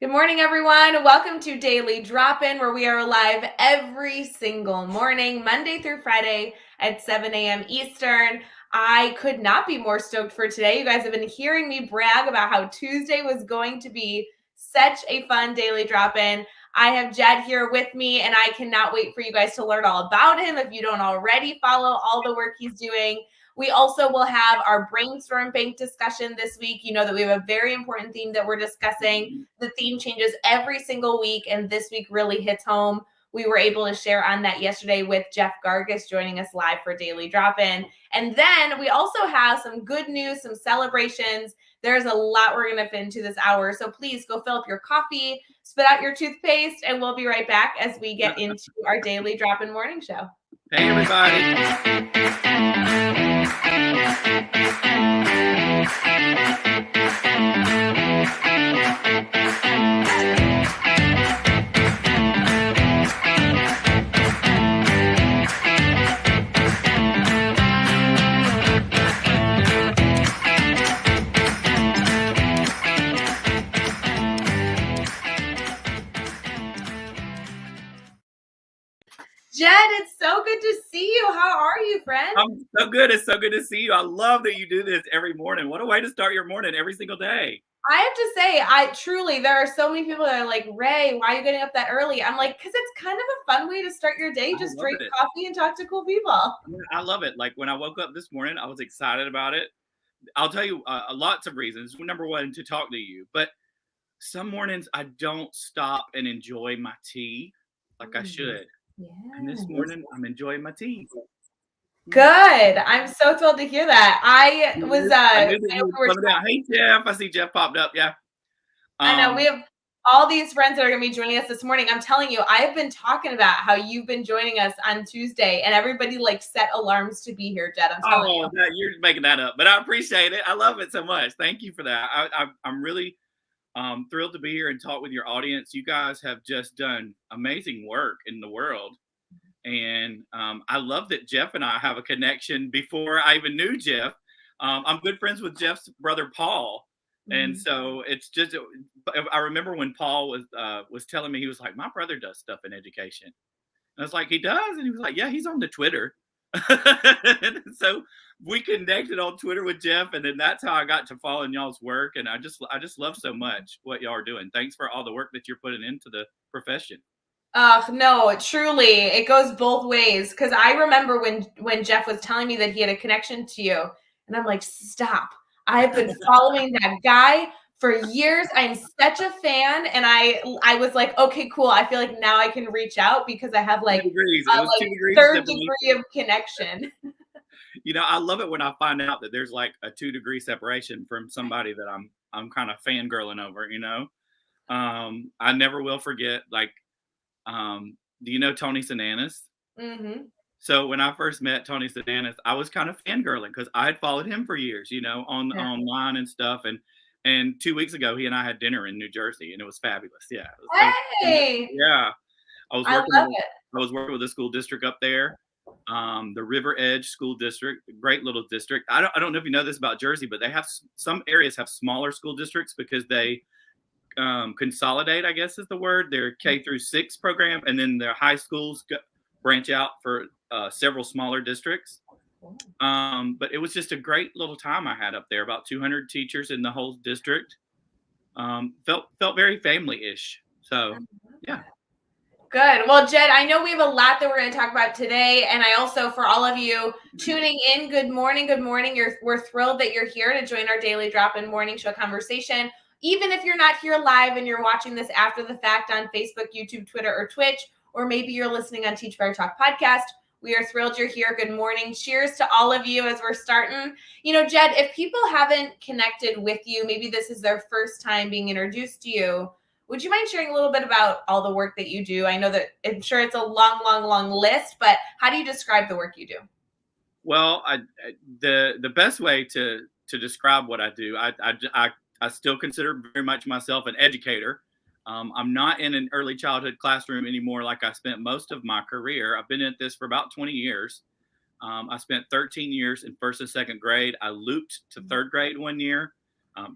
Good morning, everyone. Welcome to Daily Drop-In, where we are live every single morning, Monday through Friday at 7 a.m. Eastern. I could not be more stoked for today. You guys have been hearing me brag about how Tuesday was going to be such a fun Daily Drop-In. I have Jed here with me, and I cannot wait for you guys to learn all about him if you don't already follow all the work he's doing. We also will have our brainstorm bank discussion this week. You know that we have a very important theme that we're discussing. The theme changes every single week, and this week really hits home. We were able to share on that yesterday with Jeff Gargis joining us live for Daily Drop-In. And then we also have some good news, some celebrations. There's a lot we're going to fit into this hour. So please go fill up your coffee, spit out your toothpaste, and we'll be right back as we get into our Daily Drop-In morning show. Hey, everybody. Jed, it's so good to see you. How are you, friend? I'm so good. It's so good to see you. I love that you do this every morning. What a way to start your morning every single day. I have to say, there are so many people that are like, Rae, why are you getting up that early? I'm like, because it's kind of a fun way to start your day. Just drink coffee and talk to cool people. I love it. Like when I woke up this morning, I was excited about it. I'll tell you lots of reasons. Number one, to talk to you. But some mornings I don't stop and enjoy my tea like I should. Yeah. And this morning I'm enjoying my tea. Good. I'm so thrilled to hear that. I knew that you were coming out. Hey, Jeff. I see Jeff popped up. Yeah. I know. We have all these friends that are going to be joining us this morning. I'm telling you, I have been talking about how you've been joining us on Tuesday, and everybody like set alarms to be here, Jed. I'm telling you. No, you're making that up, but I appreciate it. I love it so much. Thank you for that. I'm really thrilled to be here and talk with your audience. You guys have just done amazing work in the world. And I love that Jeff and I have a connection before I even knew Jeff. I'm good friends with Jeff's brother, Paul. And so it's just, I remember when Paul was telling me, he was like, my brother does stuff in education. And I was like, he does? And he was like, yeah, he's on the Twitter. So we connected on Twitter with Jeff, and then that's how I got to following y'all's work. And I just love so much what y'all are doing. Thanks for all the work that you're putting into the profession. No, truly, it goes both ways. Because I remember when Jeff was telling me that he had a connection to you, and I'm like, stop. I've been following that guy for years. I'm such a fan, and I was like, okay, cool. I feel like now I can reach out because I have like third degree of connection. You know, I love it when I find out that there's like a 2-degree separation from somebody that I'm kind of fangirling over. You know, I never will forget. Like, do you know Tony Sinanis? Mm-hmm. So when I first met Tony Sinanis, I was kind of fangirling because I had followed him for years, you know, online and stuff. And 2 weeks ago, he and I had dinner in New Jersey, and it was fabulous. Yeah. Hey. Yeah. I was working with a school district up there, the River Edge School District, great little district. I don't know if you know this about Jersey, but they have some areas have smaller school districts because they consolidate, I guess is the word, their K through 6 program, and then their high schools branch out for several smaller districts. But it was just a great little time I had up there. About 200 teachers in the whole district. Felt very family-ish. So, yeah. Good. Well, Jed, I know we have a lot that we're going to talk about today. And I also, for all of you tuning in, good morning. Good morning. We're thrilled that you're here to join our Daily Drop-In Morning Show conversation. Even if you're not here live and you're watching this after the fact on Facebook, YouTube, Twitter, or Twitch, or maybe you're listening on Teach Better Talk podcast, we are thrilled you're here. Good morning. Cheers to all of you as we're starting. You know, Jed, if people haven't connected with you, maybe this is their first time being introduced to you, would you mind sharing a little bit about all the work that you do? I know that I'm sure it's a long list, but how do you describe the work you do? Well, the best way to describe what I do, I still consider very much myself an educator. I'm not in an early childhood classroom anymore like I spent most of my career. I've been at this for about 20 years. I spent 13 years in first and second grade. I looped to third grade one year.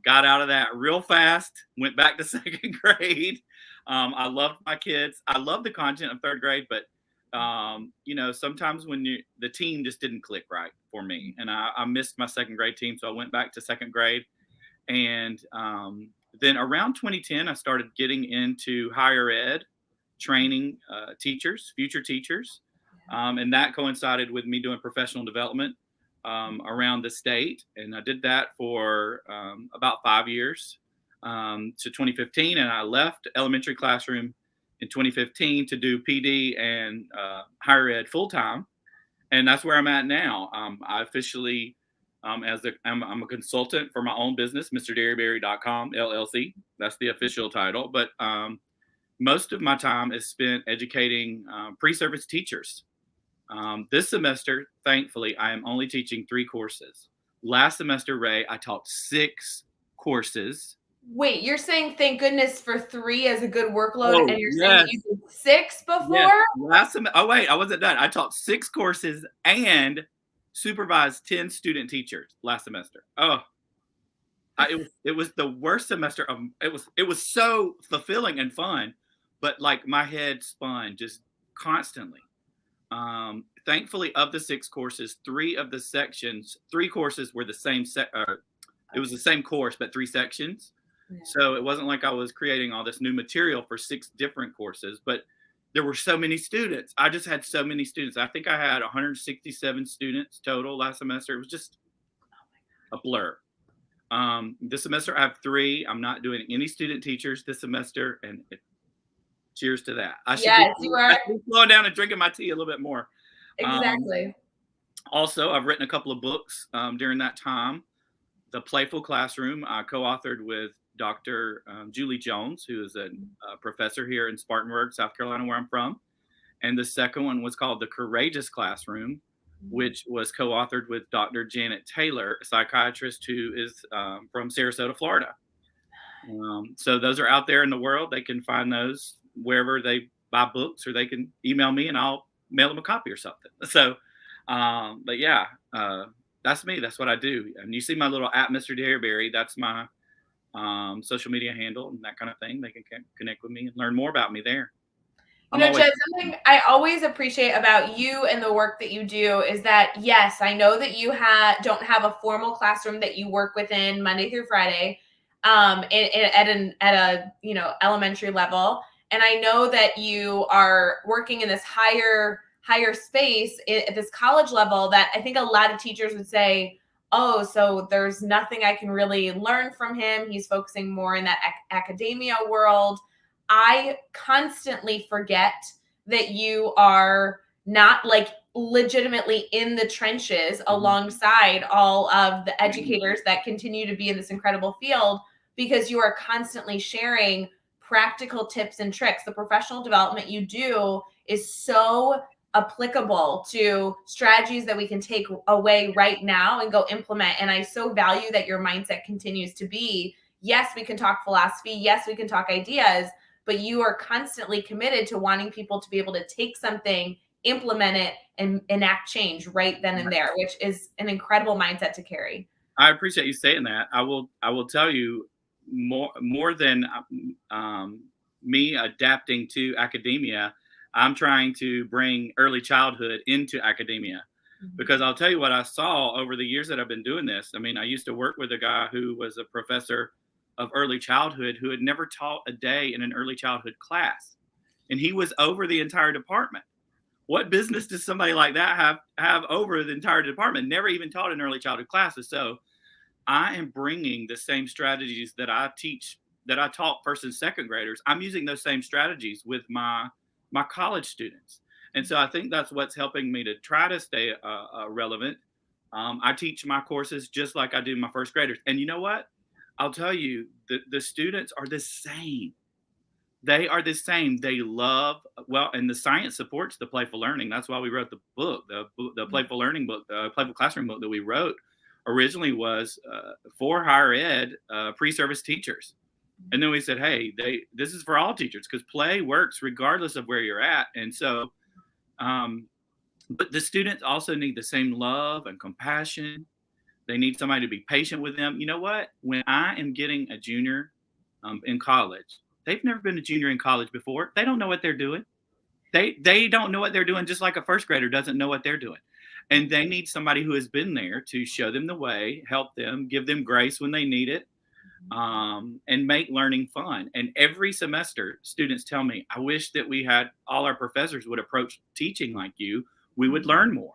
Got out of that real fast, went back to second grade. I loved my kids. I love the content of third grade, but sometimes when the team just didn't click right for me, and I missed my second grade team, so I went back to second grade. And then around 2010, I started getting into higher ed, training teachers, future teachers. And that coincided with me doing professional development around the state. And I did that for about 5 years to 2015. And I left elementary classroom in 2015 to do PD and higher ed full time. And that's where I'm at now. I officially, I'm a consultant for my own business, MrDairyberry.com LLC. That's the official title. But most of my time is spent educating pre-service teachers. This semester, thankfully, I am only teaching 3 courses. Last semester, Rae, I taught 6 courses. Wait, you're saying thank goodness for 3 as a good workload, and you're saying that you did 6 before? Yes. Oh wait, I wasn't done. I taught 6 courses and supervised 10 student teachers last semester. It was the worst semester of it was so fulfilling and fun, but like my head spun just constantly. Thankfully, of the 6 courses, 3 courses were the same it was the same course, but 3 sections. Yeah. So it wasn't like I was creating all this new material for 6 different courses, but there were so many students. I just had so many students. I think I had 167 students total last semester. It was just a blur. This semester I have 3. I'm not doing any student teachers this semester, and cheers to that. I should be slowing down and drinking my tea a little bit more. Exactly. Also, I've written a couple of books during that time. The Playful Classroom, I co-authored with Dr. Julie Jones, who is a professor here in Spartanburg, South Carolina, where I'm from. And the second one was called The Courageous Classroom, which was co-authored with Dr. Janet Taylor, a psychiatrist who is from Sarasota, Florida. So those are out there in the world. They can find those wherever they buy books, or they can email me and I'll mail them a copy or something. So, but yeah, that's me. That's what I do. And you see my little @Mr. Dairyberry. That's my social media handle and that kind of thing. They can connect with me and learn more about me there. Jed, something I always appreciate about you and the work that you do is that, yes, I know that you don't have a formal classroom that you work within Monday through Friday at a elementary level. And I know that you are working in this higher space at this college level that I think a lot of teachers would say, oh, so there's nothing I can really learn from him. He's focusing more in that academia world. I constantly forget that you are not like legitimately in the trenches alongside all of the educators that continue to be in this incredible field, because you are constantly sharing practical tips and tricks. The professional development you do is so applicable to strategies that we can take away right now and go implement. And I so value that your mindset continues to be, yes, we can talk philosophy. Yes, we can talk ideas, but you are constantly committed to wanting people to be able to take something, implement it, and enact change right then and there, which is an incredible mindset to carry. I appreciate you saying that. I will tell you more than me adapting to academia. I'm trying to bring early childhood into academia, because I'll tell you what I saw over the years that I've been doing this. I mean, I used to work with a guy who was a professor of early childhood who had never taught a day in an early childhood class, and he was over the entire department. What business does somebody like that have over the entire department? Never even taught in early childhood classes. So I am bringing the same strategies that I taught first and second graders. I'm using those same strategies with my college students. And so I think that's what's helping me to try to stay relevant. I teach my courses just like I do my first graders. And you know what? I'll tell you, the students are the same. They are the same. They love, and the science supports the playful learning. That's why we wrote the book, the playful learning book, the playful classroom book that we wrote originally was for higher ed pre-service teachers. And then we said, hey, this is for all teachers, because play works regardless of where you're at. And so, but the students also need the same love and compassion They need somebody to be patient with them. You know what? When I am getting a junior in college, they've never been a junior in college before. They don't know what they're doing. They don't know what they're doing, just like a first grader doesn't know what they're doing. And they need somebody who has been there to show them the way, help them, give them grace when they need it, and make learning fun. And every semester, students tell me, I wish that we had all our professors would approach teaching like you. We would learn more.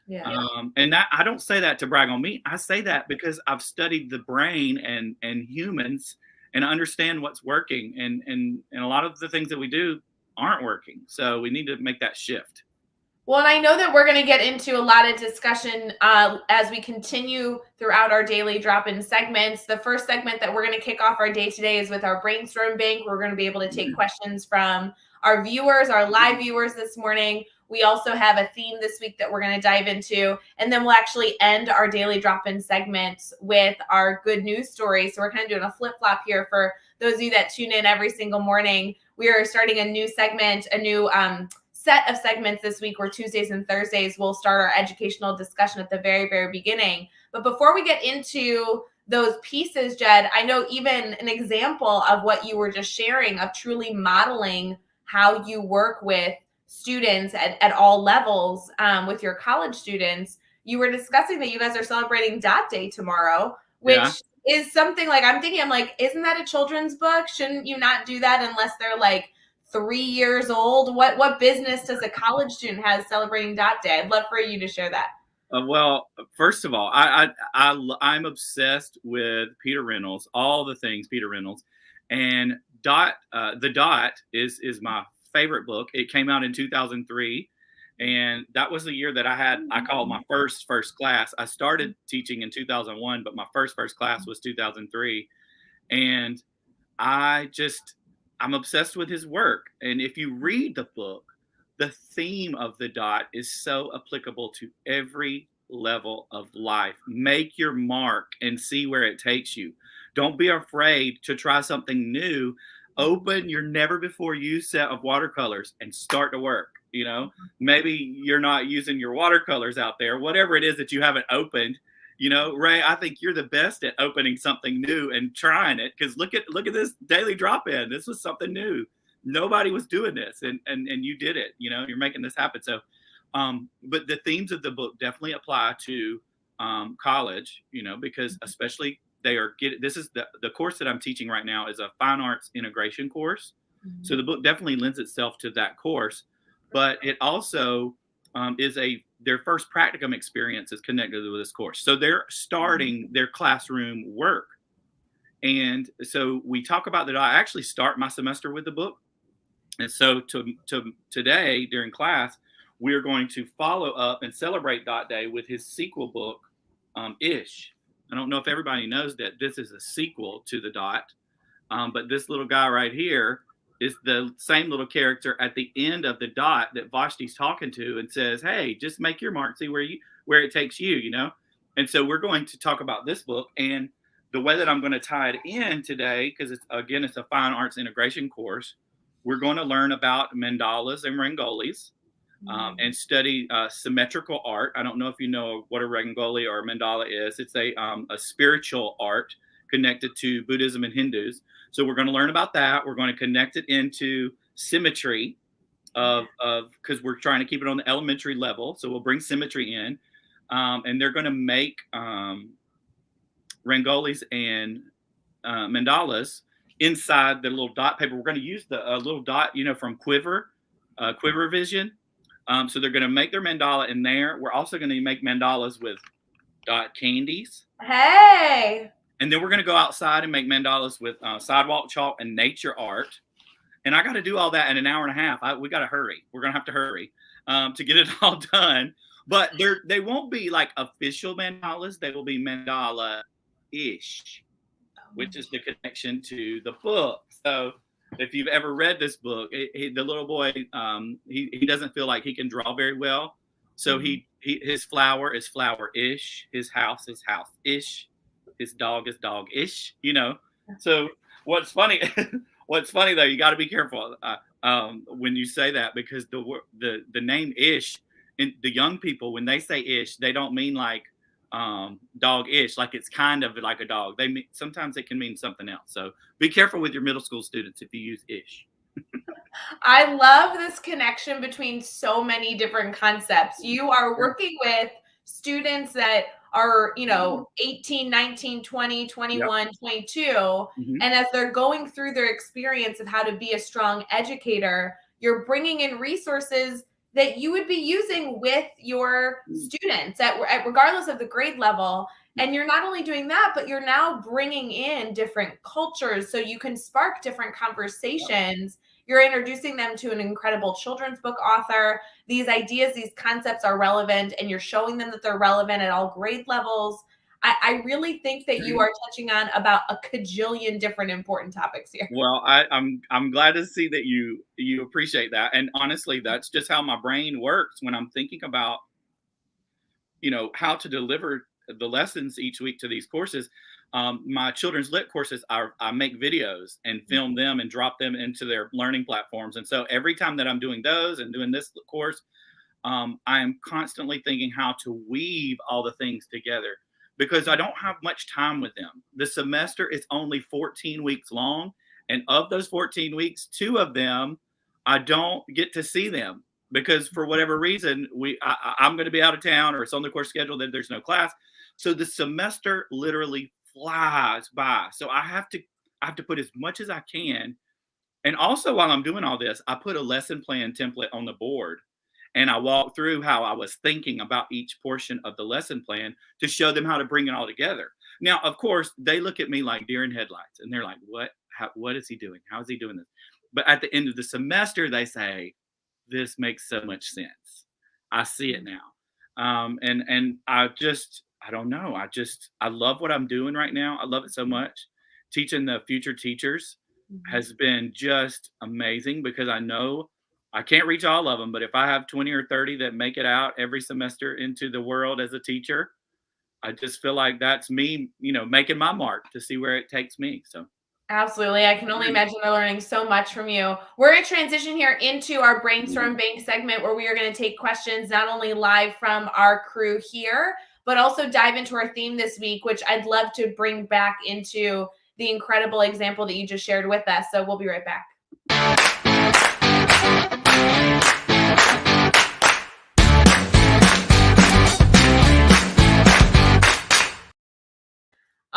Yeah. And that, I don't say that to brag on me. I say that because I've studied the brain and humans, and I understand what's working. And a lot of the things that we do aren't working. So we need to make that shift. Well, and I know that we're going to get into a lot of discussion as we continue throughout our daily drop-in segments. The first segment that we're going to kick off our day today is with our brainstorm bank. We're going to be able to take questions from our viewers, our live viewers this morning. We also have a theme this week that we're going to dive into, and then we'll actually end our daily drop-in segments with our good news story. So we're kind of doing a flip-flop here for those of you that tune in every single morning. We are starting a new segment, a new set of segments this week, where Tuesdays and Thursdays we'll start our educational discussion at the very, very beginning. But before we get into those pieces, Jed, I know even an example of what you were just sharing of truly modeling how you work with students at all levels with your college students. You were discussing that you guys are celebrating Dot Day tomorrow, which is something like, I'm like, isn't that a children's book? Shouldn't you not do that unless they're like 3 years old? What business does a college student have celebrating Dot Day? I'd love for you to share that. Well, first of all, I'm obsessed with Peter Reynolds, all the things Peter Reynolds, and The Dot is my favorite book. It came out in 2003, and that was the year that I called my first class. I started teaching in 2001, but my first class was 2003, and I'm obsessed with his work. And if you read the book, the theme of The Dot is so applicable to every level of life. Make your mark and see where it takes you. Don't be afraid to try something new. Open your never before used set of watercolors and start to work. Maybe you're not using your watercolors out there, whatever it is that you haven't opened. Rae, I think you're the best at opening something new and trying it, because look at this daily drop-in. This was something new. Nobody was doing this, and you did it. You're making this happen. So, but the themes of the book definitely apply to college. Because especially this is the course that I'm teaching right now is a fine arts integration course. Mm-hmm. So the book definitely lends itself to that course, but it also is their first practicum experience is connected with this course. So they're starting their classroom work. And so we talk about that. I actually start my semester with the book. And so today during class, we're going to follow up and celebrate Dot Day with his sequel book, Ish. I don't know if everybody knows that this is a sequel to The Dot, but this little guy right here is the same little character at the end of The Dot that Vashti's talking to and says, hey, just make your mark, see where it takes you, And so we're going to talk about this book, and the way that I'm going to tie it in today, because it's a fine arts integration course, we're going to learn about mandalas and rangolis, and study symmetrical art. I don't know if you know what a rangoli or a mandala is. It's a spiritual art connected to Buddhism and Hindus. So we're going to learn about that. We're going to connect it into symmetry because we're trying to keep it on the elementary level. So we'll bring symmetry in, and they're going to make rangolis and mandalas inside the little dot paper. We're going to use the little dot, from Quiver Vision. So they're going to make their mandala in there. We're also going to make mandalas with dot candies. Hey! And then we're going to go outside and make mandalas with sidewalk chalk and nature art. And I got to do all that in an hour and a half. We got to hurry. We're going to have to hurry to get it all done. But they won't be like official mandalas. They will be mandala-ish, which is the connection to the book. So if you've ever read this book, the little boy, he doesn't feel like he can draw very well. So his flower is flower-ish. His house is house-ish. His dog is dog-ish, So what's funny though, you got to be careful when you say that, because the name Ish, and the young people, when they say Ish, they don't mean like dog-ish, like it's kind of like a dog. Sometimes it can mean something else. So be careful with your middle school students if you use ish. I love this connection between so many different concepts. You are Sure. working with students that are, 18, 19, 20, Yep. 21, 22. Hmm. And as they're going through their experience of how to be a strong educator, you're bringing in resources that you would be using with your students regardless of the grade level. Yep. And you're not only doing that, but you're now bringing in different cultures so you can spark different Yep. conversations. You're introducing them to an incredible children's book author. These ideas, these concepts are relevant, and you're showing them that they're relevant at all grade levels. I really think that you are touching on about a cajillion different important topics here. Well, I'm glad to see that you appreciate that. And honestly, that's just how my brain works when I'm thinking about, how to deliver the lessons each week to these courses. My children's lit courses, I make videos and film them and drop them into their learning platforms. And so every time that I'm doing those and doing this course, I am constantly thinking how to weave all the things together because I don't have much time with them. The semester is only 14 weeks long. And of those 14 weeks, two of them, I don't get to see them because for whatever reason, I'm going to be out of town or it's on the course schedule that there's no class. So the semester literally flies by. So I have to put as much as I can. And also while I'm doing all this, I put a lesson plan template on the board and I walk through how I was thinking about each portion of the lesson plan to show them how to bring it all together. Now, of course, they look at me like deer in headlights and they're like, what is he doing? How is he doing this? But at the end of the semester, they say, this makes so much sense. I see it now. And I don't know. I love what I'm doing right now. I love it so much. Teaching the future teachers Mhm. has been just amazing because I know I can't reach all of them, but if I have 20 or 30 that make it out every semester into the world as a teacher, I just feel like that's me, making my mark to see where it takes me. So, Absolutely. I can only imagine they're learning so much from you. We're going to transition here into our brainstorm bank segment where we are going to take questions not only live from our crew here, but also dive into our theme this week, which I'd love to bring back into the incredible example that you just shared with us. So we'll be right back.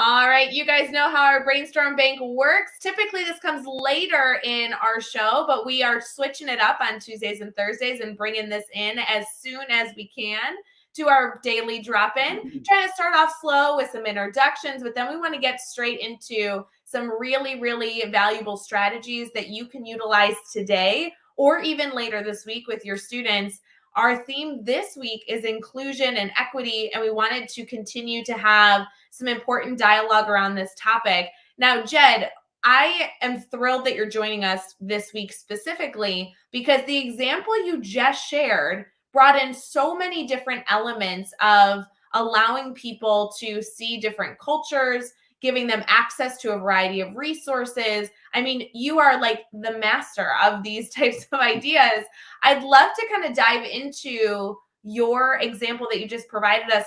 All right, you guys know how our brainstorm bank works. Typically, this comes later in our show, but we are switching it up on Tuesdays and Thursdays and bringing this in as soon as we can to our daily drop in. Trying to start off slow with some introductions, but then we want to get straight into some really, really valuable strategies that you can utilize today or even later this week with your students. Our theme this week is inclusion and equity, and we wanted to continue to have some important dialogue around this topic. Now, Jed, I am thrilled that you're joining us this week specifically because the example you just shared brought in so many different elements of allowing people to see different cultures, giving them access to a variety of resources. I mean, you are like the master of these types of ideas. I'd love to kind of dive into your example that you just provided us,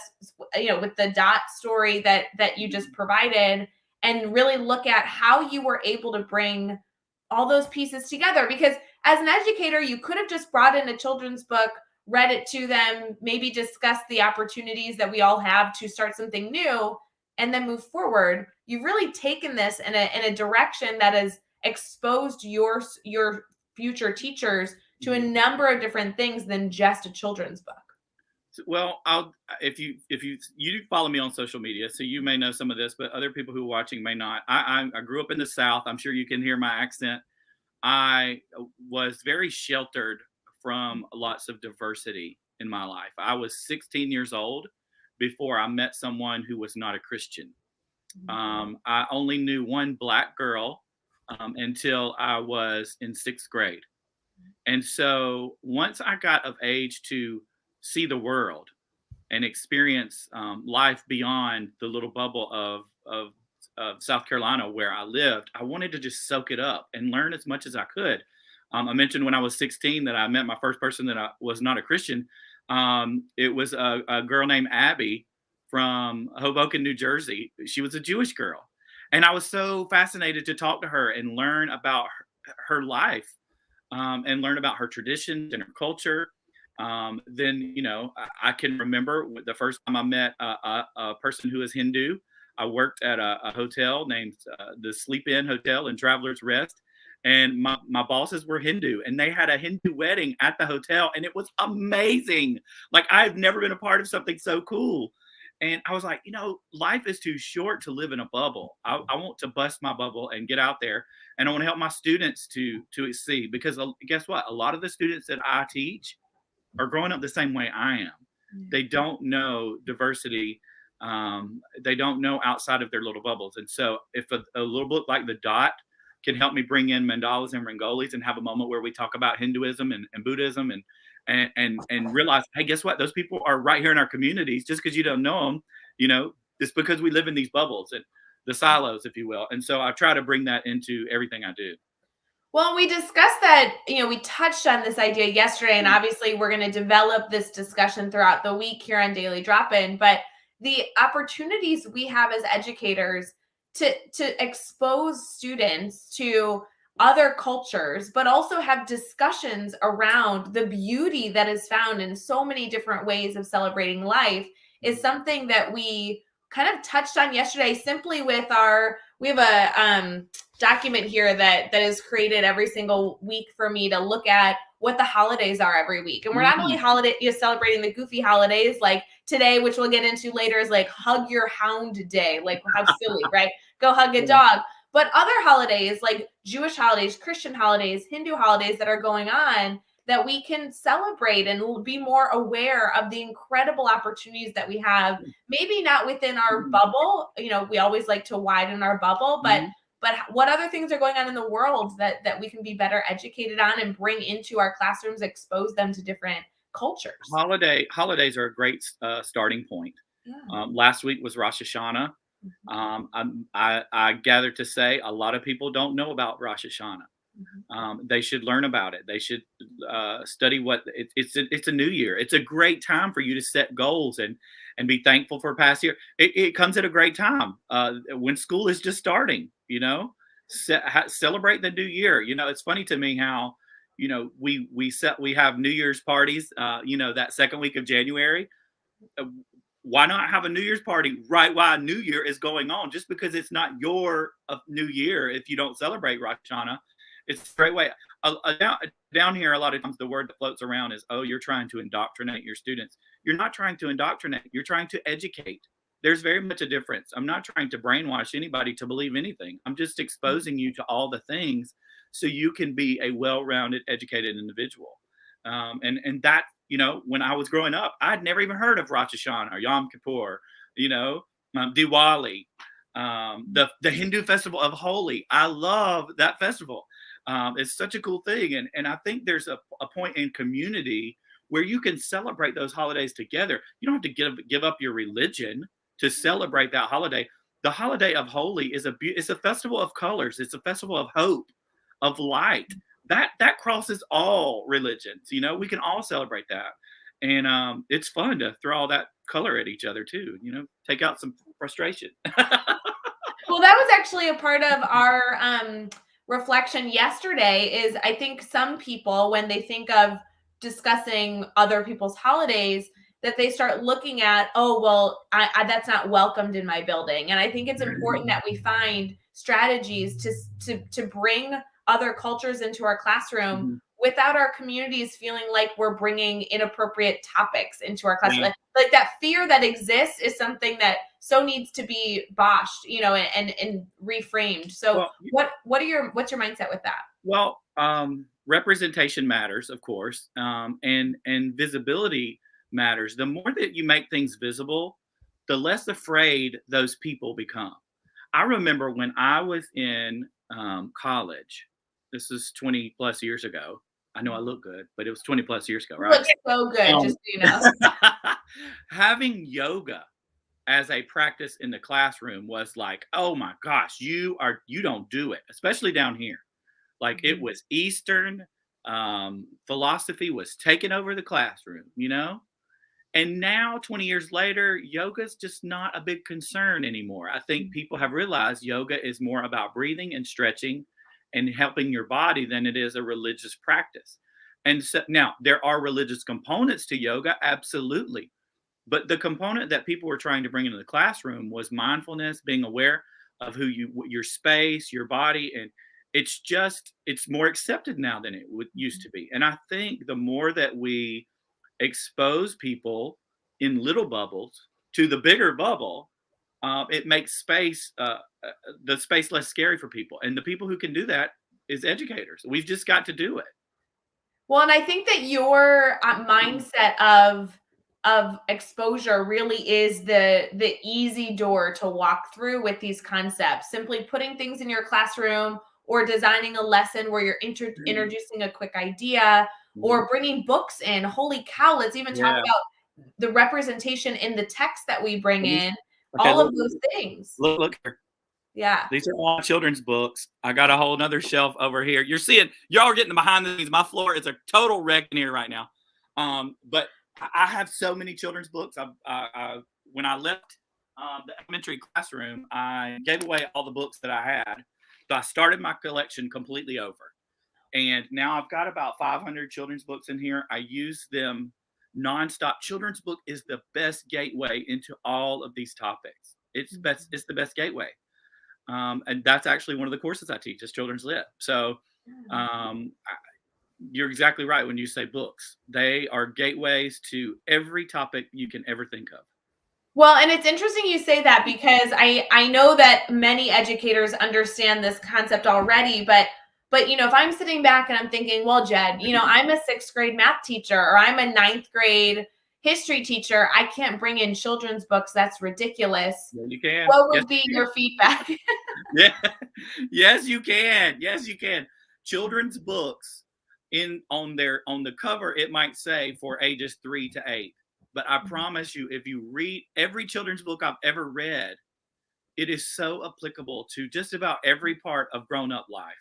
with the dot story that you just provided, and really look at how you were able to bring all those pieces together. Because as an educator, you could have just brought in a children's book, read it to them, maybe discuss the opportunities that we all have to start something new, and then move forward. You've really taken this in a direction that has exposed your future teachers to a number of different things than just a children's book. Well, I'll if you follow me on social media, so you may know some of this, but other people who are watching may not. I grew up in the South. I'm sure you can hear my accent. I was very sheltered from lots of diversity in my life. I was 16 years old before I met someone who was not a Christian. I only knew one black girl until I was in sixth grade. And so once I got of age to see the world and experience life beyond the little bubble of South Carolina where I lived, I wanted to just soak it up and learn as much as I could. I mentioned when I was 16 that I met my first person that I was not a Christian. It was a girl named Abby from Hoboken, New Jersey. She was a Jewish girl. And I was so fascinated to talk to her and learn about her life, and learn about her traditions and her culture. Then, I can remember the first time I met a person who is Hindu. I worked at a hotel named the Sleep Inn Hotel in Travelers Rest. And my bosses were Hindu, and they had a Hindu wedding at the hotel, and it was amazing. Like, I've never been a part of something so cool. And I was like, life is too short to live in a bubble. I want to bust my bubble and get out there, and I want to help my students to see, because guess what? A lot of the students that I teach are growing up the same way I am. They don't know diversity. They don't know outside of their little bubbles. And so if a little book like The Dot can help me bring in mandalas and rangolis and have a moment where we talk about Hinduism and Buddhism and realize, hey, guess what? Those people are right here in our communities. Just because you don't know them, it's because we live in these bubbles and the silos, if you will. And so I try to bring that into everything I do. Well, we discussed that, we touched on this idea yesterday, and obviously we're going to develop this discussion throughout the week here on Daily Drop-In, but the opportunities we have as educators to expose students to other cultures, but also have discussions around the beauty that is found in so many different ways of celebrating life is something that we kind of touched on yesterday, simply with we have a document here that is created every single week for me to look at what the holidays are every week. And we're not only celebrating the goofy holidays, like today, which we'll get into later, is like Hug Your Hound Day. Like, how silly, right? Go hug a dog. But other holidays, like Jewish holidays, Christian holidays, Hindu holidays that are going on, that we can celebrate and be more aware of the incredible opportunities that we have, maybe not within our bubble. We always like to widen our bubble, but what other things are going on in the world that we can be better educated on and bring into our classrooms, expose them to different cultures. Holidays are a great starting point. Yeah. Last week was Rosh Hashanah. I gather to say a lot of people don't know about Rosh Hashanah. They should learn about it. They should study what it's a new year. It's a great time for you to set goals and be thankful for past year. It comes at a great time when school is just starting. Celebrate the new year. It's funny to me how we have New Year's parties. That second week of January. Why not have a New Year's party right while New Year is going on? Just because it's not your New Year, if you don't celebrate Rosh Hashanah, it's a great way. Down here, a lot of times the word that floats around is, oh, you're trying to indoctrinate your students. You're not trying to indoctrinate. You're trying to educate. There's very much a difference. I'm not trying to brainwash anybody to believe anything. I'm just exposing you to all the things so you can be a well-rounded, educated individual. And that, when I was growing up, I'd never even heard of Rosh Hashanah or Yom Kippur, Diwali, the Hindu festival of Holi. I love that festival. It's such a cool thing. And I think there's a point in community where you can celebrate those holidays together. You don't have to give up your religion to celebrate that holiday. The holiday of Holi it's a festival of colors. It's a festival of hope, of light. That crosses all religions. We can all celebrate that. And it's fun to throw all that color at each other too, take out some frustration. Well, that was actually a part of our reflection yesterday. Is I think some people, when they think of discussing other people's holidays, that they start looking at, oh, well, I that's not welcomed in my building. And I think it's important that we find strategies to bring other cultures into our classroom without our communities feeling like we're bringing inappropriate topics into our classroom. Like that fear that exists is something that so needs to be boshed, and reframed. So what's your mindset with that? Well, representation matters, of course, and visibility matters. The more that you make things visible, the less afraid those people become. I remember when I was in college. This is 20 plus years ago. I know I look good, but it was 20 plus years ago, right? Looks so good, just so you know. Having yoga as a practice in the classroom was like, oh my gosh, you don't do it, especially down here. Like it was Eastern philosophy was taking over the classroom, And now, 20 years later, yoga is just not a big concern anymore. I think people have realized yoga is more about breathing and stretching and helping your body than it is a religious practice. And so now there are religious components to yoga, absolutely. But the component that people were trying to bring into the classroom was mindfulness, being aware of your space, your body, and it's more accepted now than it used to be. And I think the more that we expose people in little bubbles to the bigger bubble, it makes the space less scary for people. And the people who can do that is educators. We've just got to do it. Well, and I think that your mindset of exposure really is the easy door to walk through with these concepts. Simply putting things in your classroom or designing a lesson where you're introducing a quick idea or bringing books in. Holy cow, let's even talk Yeah. about the representation in the text that we bring in, Okay, all of those things. look here. Yeah. These are all children's books. I got a whole nother shelf over here. Y'all are getting the behind the scenes. My floor is a total wreck in here right now. But I have so many children's books. When I left the elementary classroom, I gave away all the books that I had. So I started my collection completely over. And now I've got about 500 children's books in here. I use them nonstop. Children's book is the best gateway into all of these topics. It's the best gateway. And that's actually one of the courses I teach is children's lit. So you're exactly right when you say books. They are gateways to every topic you can ever think of. Well, and it's interesting you say that because I know that many educators understand this concept already, but if I'm sitting back and I'm thinking, well, Jed, I'm a 6th grade math teacher or I'm a 9th grade history teacher. I can't bring in children's books. That's ridiculous. Yeah, you can. What would be your feedback? Yeah. Yes, you can. Yes, you can. Children's books on the cover, it might say for ages 3 to 8. But I promise you, if you read every children's book I've ever read, it is so applicable to just about every part of grown-up life.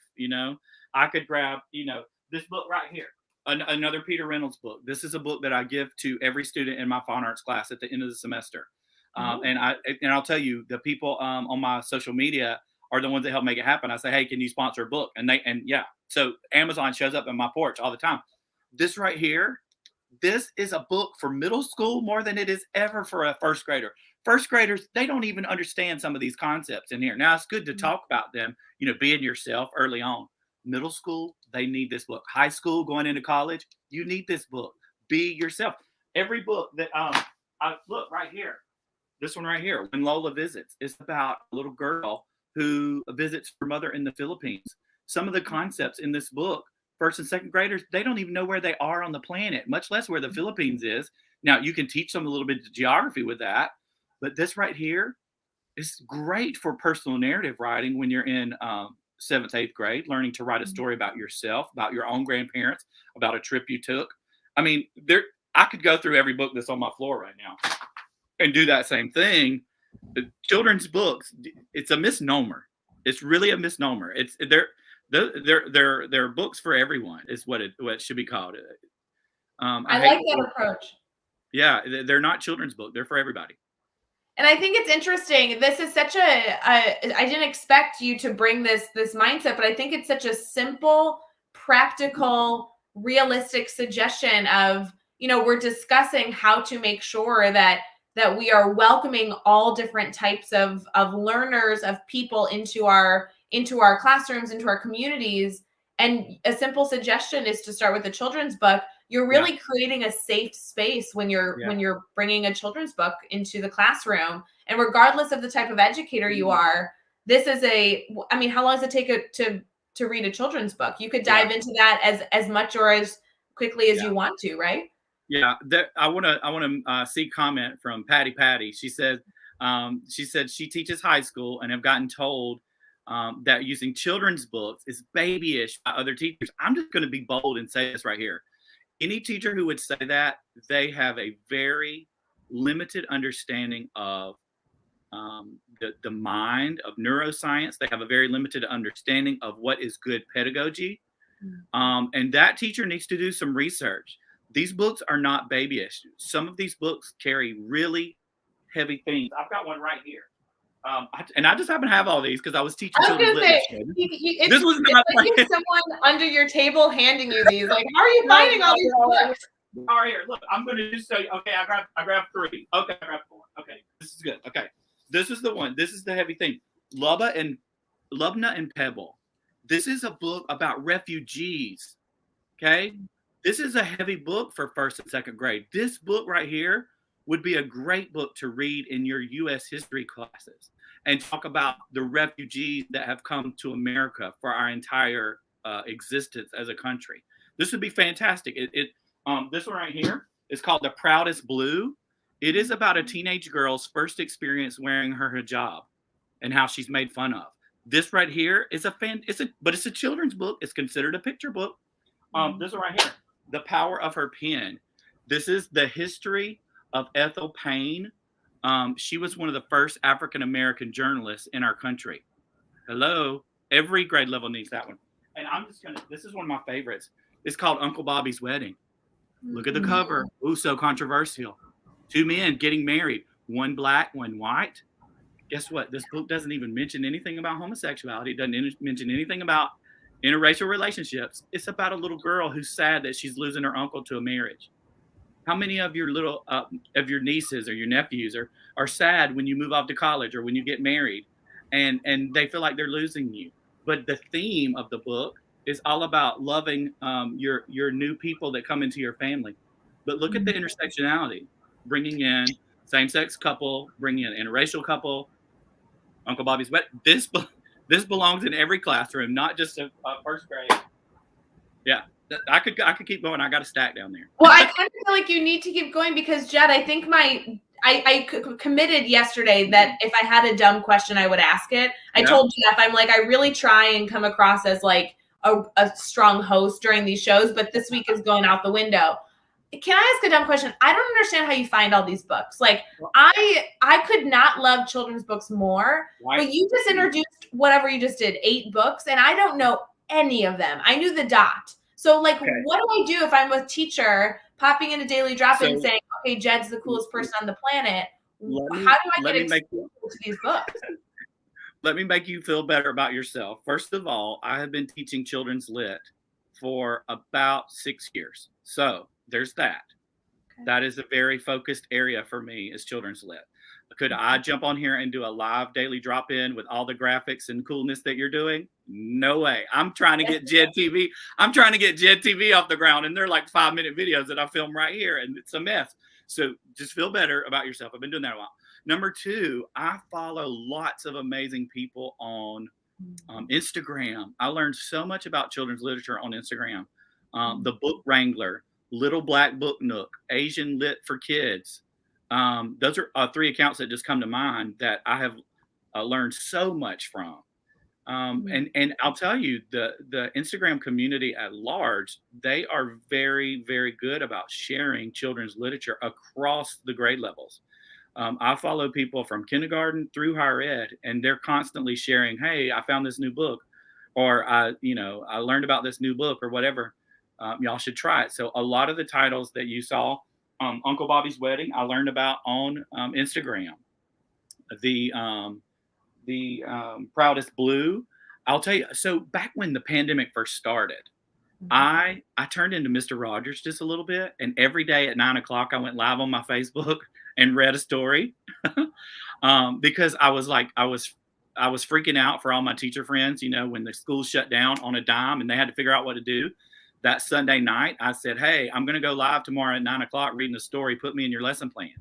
I could grab, this book right here, another Peter Reynolds book. This is a book that I give to every student in my fine arts class at the end of the semester. And I'll tell you, the people on my social media are the ones that help make it happen. I say, hey, can you sponsor a book? And so Amazon shows up on my porch all the time. This right here, this is a book for middle school more than it is ever for a first grader. First graders, they don't even understand some of these concepts in here. Now, it's good to talk about them, being yourself early on. Middle school, they need this book. High school, going into college, you need this book. Be yourself. Every book that I look right here, this one right here, When Lola Visits, is about a little girl who visits her mother in the Philippines. Some of the concepts in this book, first and second graders, they don't even know where they are on the planet, much less where the Philippines is. Now, you can teach them a little bit of geography with that, but this right here is great for personal narrative writing when you're in 7th, 8th grade, learning to write a story about yourself, about your own grandparents, about a trip you took. I mean, I could go through every book that's on my floor right now and do that same thing. The children's books, it's a misnomer. It's really a misnomer. They're books for everyone is what it should be called. I like that approach. Yeah, they're not children's book. They're for everybody. And I think it's interesting. This is such I didn't expect you to bring this mindset, but I think it's such a simple, practical, realistic suggestion of, we're discussing how to make sure that we are welcoming all different types of learners, of people into our classrooms, into our communities. And a simple suggestion is to start with a children's book. You're really creating a safe space when you're bringing a children's book into the classroom. And regardless of the type of educator you are, this is how long does it take to read a children's book? You could dive into that as much or as quickly as you want to, right? Yeah, I want to see comment from Patty. She said she teaches high school and have gotten told that using children's books is babyish by other teachers. I'm just going to be bold and say this right here. Any teacher who would say that, they have a very limited understanding of the mind, of neuroscience. They have a very limited understanding of what is good pedagogy. And that teacher needs to do some research. These books are not baby issues. Some of these books carry really heavy themes. I've got one right here. And I just happen to have all these because I was teaching I was children's gonna say, literature. it's This was it's not like you have someone under your table handing you these. Like, how are you finding all these books? All right, here. Look, I'm going to just say, okay, I grabbed 3. Okay, I grabbed 4. Okay, this is good. Okay, this is the one. This is the heavy thing. Lubna and Pebble. This is a book about refugees. Okay, this is a heavy book for first and second grade. This book right here would be a great book to read in your U.S. history classes and talk about the refugees that have come to America for our entire existence as a country. This would be fantastic. This one right here is called The Proudest Blue. It is about a teenage girl's first experience wearing her hijab and how she's made fun of. This right here is but it's a children's book. It's considered a picture book. This one right here, The Power of Her Pen. This is the history of Ethel Payne. She was one of the first African-American journalists in our country. Hello. Every grade level needs that one. And this is one of my favorites. It's called Uncle Bobby's Wedding. Look at the cover. Ooh, so controversial. 2 men getting married, one black, one white. Guess what? This book doesn't even mention anything about homosexuality. It doesn't mention anything about interracial relationships. It's about a little girl who's sad that she's losing her uncle to a marriage. How many of your of your nieces or your nephews are sad when you move off to college or when you get married, and they feel like they're losing you? But the theme of the book is all about loving your new people that come into your family. But look at the intersectionality, bringing in same-sex couple, bringing in interracial couple, Uncle Bobby's Wedding. This belongs in every classroom, not just a first grade. Yeah, I could keep going. I got a stack down there. Well, I kind of feel like you need to keep going because, Jed, I think I committed yesterday that if I had a dumb question, I would ask it. I told Jeff, I'm like, I really try and come across as like a strong host during these shows, but this week is going out the window. Can I ask a dumb question? I don't understand how you find all these books. Like, I could not love children's books more, but you just introduced whatever you just did, 8 books, and I don't know any of them. I knew the dot. So, like, what do I do if I'm a teacher popping in a daily drop-in saying, okay, Jed's the coolest person on the planet? How do I get exposed to these books? Let me make you feel better about yourself. First of all, I have been teaching children's lit for about 6 years. So there's that. Okay. That is a very focused area for me is children's lit. Could I jump on here and do a live daily drop-in with all the graphics and coolness that you're doing? No way. I'm trying to get Jed TV. I'm trying to get Jed TV off the ground, and they're like 5-minute videos that I film right here, and it's a mess. So just feel better about yourself. I've been doing that a while. Number 2, I follow lots of amazing people on Instagram. I learned so much about children's literature on Instagram. The Book Wrangler, Little Black Book Nook, Asian Lit for Kids. Those are 3 accounts that just come to mind that I have learned so much from. And I'll tell you, the Instagram community at large, they are very, very good about sharing children's literature across the grade levels. I follow people from kindergarten through higher ed, and they're constantly sharing, hey, I found this new book, or I learned about this new book or whatever. Y'all should try it. So a lot of the titles that you saw, Uncle Bobby's Wedding, I learned about on Instagram. The Proudest Blue, I'll tell you. So back when the pandemic first started, I turned into Mr. Rogers just a little bit, and every day at 9:00 I went live on my Facebook and read a story because I was freaking out for all my teacher friends. When the school shut down on a dime and they had to figure out what to do. That Sunday night, I said, hey, I'm going to go live tomorrow at 9:00 reading a story. Put me in your lesson plan.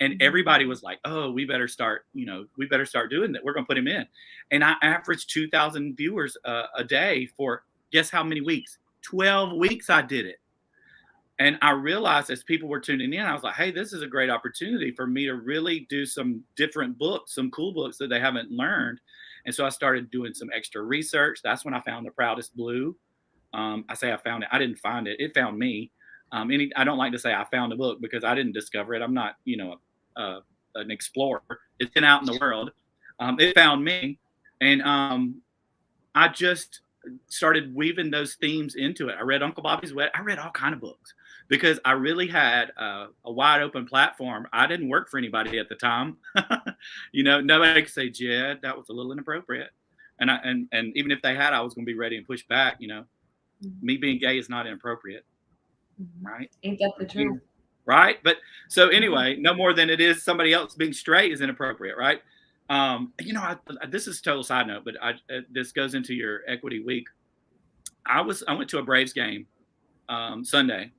And everybody was like, oh, we better start doing that. We're going to put him in. And I averaged 2,000 viewers a day for guess how many weeks? 12 weeks I did it. And I realized as people were tuning in, I was like, hey, this is a great opportunity for me to really do some different books, some cool books that they haven't learned. And so I started doing some extra research. That's when I found The Proudest Blue. I say I found it. I didn't find it. It found me. I don't like to say I found a book because I didn't discover it. I'm not, an explorer. It's been out in the world. It found me. And I just started weaving those themes into it. I read Uncle Bobby's Wedding. I read all kind of books because I really had a wide open platform. I didn't work for anybody at the time. Nobody could say, Jed, that was a little inappropriate. And even if they had, I was going to be ready and push back. Me being gay is not inappropriate, right? Ain't that the truth? Right. But so anyway, no more than it is somebody else being straight is inappropriate, right? This is a total side note, but this goes into your equity week. I went to a Braves game Sunday,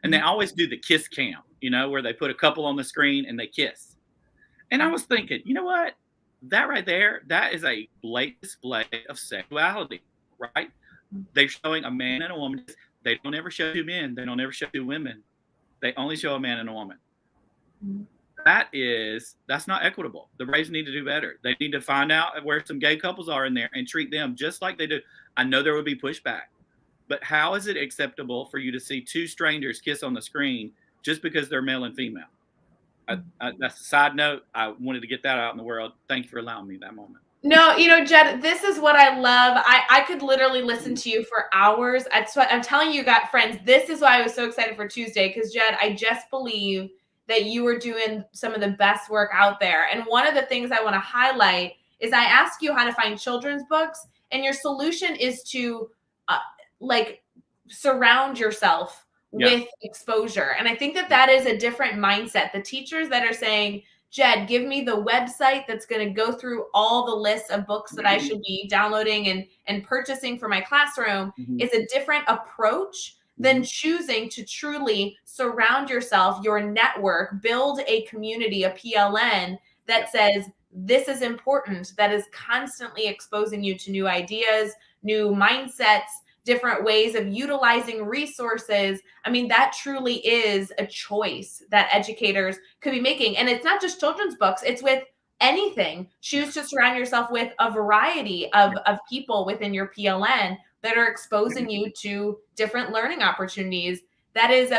and they always do the kiss cam, where they put a couple on the screen and they kiss. And I was thinking, you know what? That right there, that is a blatant display of sexuality, right? They're showing a man and a woman. They don't ever show two men. They don't ever show two women. They only show a man and a woman. That's not equitable. The Braves need to do better. They need to find out where some gay couples are in there and treat them just like they do. I know there would be pushback, but how is it acceptable for you to see two strangers kiss on the screen just because they're male and female? That's a side note. I wanted to get that out in the world. Thank you for allowing me that moment. No, Jed, this is what I love. I could literally listen to you for hours. That's what I'm telling you, got friends. This is why I was so excited for Tuesday, because Jed, I just believe that you are doing some of the best work out there. And one of the things I want to highlight is I ask you how to find children's books, and your solution is to surround yourself with exposure. And I think that is a different mindset. The teachers that are saying, Jed, give me the website that's going to go through all the lists of books that I should be downloading and purchasing for my classroom is a different approach than choosing to truly surround yourself, your network, build a community, a PLN that says, this is important, that is constantly exposing you to new ideas, new mindsets, different ways of utilizing resources. I mean, that truly is a choice that educators could be making. And it's not just children's books, it's with anything. Choose to surround yourself with a variety of people within your PLN that are exposing you to different learning opportunities. That is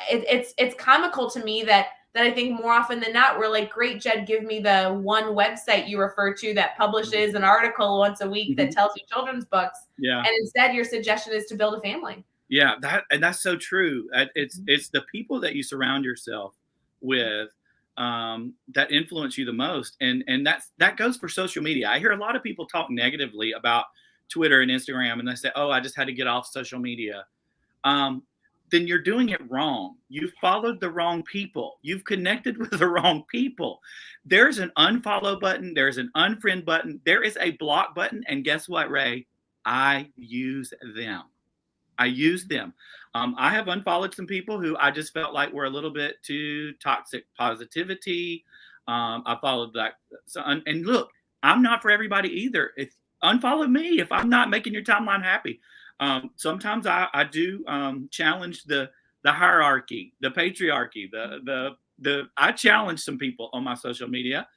it's comical to me that I think more often than not, we're like, great, Jed, give me the one website you refer to that publishes an article once a week that tells you children's books. Yeah. And instead, your suggestion is to build a family. Yeah, that's so true. It's the people that you surround yourself with that influence you the most. And that goes for social media. I hear a lot of people talk negatively about Twitter and Instagram, and they say, oh, I just had to get off social media. Then you're doing it wrong. You've followed the wrong people. You've connected with the wrong people. There's an unfollow button. There's an unfriend button. There is a block button. And guess what, Rae? I use them. I have unfollowed some people who I just felt like were a little bit too toxic positivity. I followed that. And look, I'm not for everybody either. Unfollow me if I'm not making your timeline happy. Sometimes I do challenge the hierarchy, the patriarchy, I challenge some people on my social media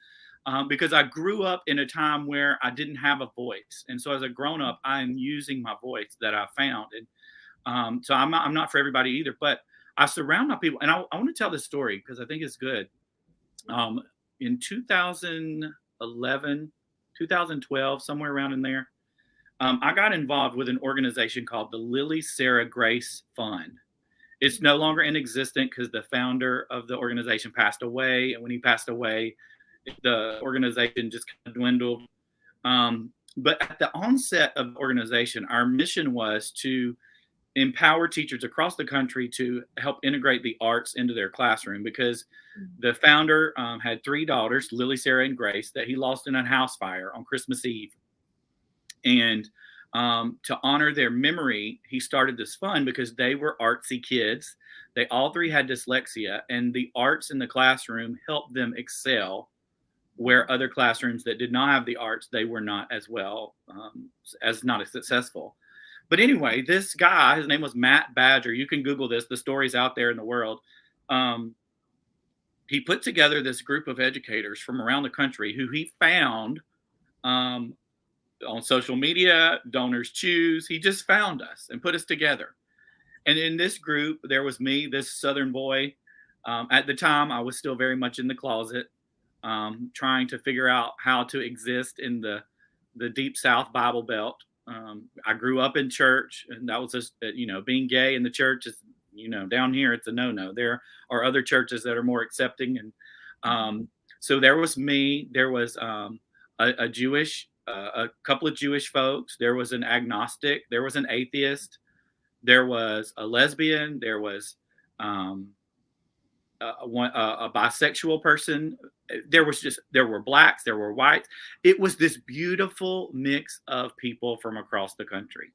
because I grew up in a time where I didn't have a voice. And so as a grown up, I'm using my voice that I found. And so I'm not for everybody either, but I surround my people. And I want to tell this story because I think it's good. In 2011, 2012, somewhere around in there, I got involved with an organization called the Lily Sarah Grace Fund. It's no longer in existence because the founder of the organization passed away. And when he passed away, the organization just kind of dwindled. But at the onset of the organization, our mission was to empower teachers across the country to help integrate the arts into their classroom because the founder had three daughters, Lily, Sarah, and Grace, that he lost in a house fire on Christmas Eve. And to honor their memory, he started this fund because they were artsy kids. They all three had dyslexia, and the arts in the classroom helped them excel where other classrooms that did not have the arts, they were not as well, not as successful. But anyway, this guy, his name was Matt Badger. You can Google this. The story's out there in the world. He put together this group of educators from around the country who he found on social media, Donors Choose. He just found us and put us together. And in this group, there was me, this Southern boy. At the time, I was still very much in the closet, trying to figure out how to exist in the Deep South Bible Belt. I grew up in church, and that was just, being gay in the church is, down here it's a no-no. There are other churches that are more accepting, and so there was me. There was a Jewish, a couple of Jewish folks. There was an agnostic. There was an atheist. There was a lesbian. There was um, a bisexual person. There were blacks, there were whites. It was this beautiful mix of people from across the country.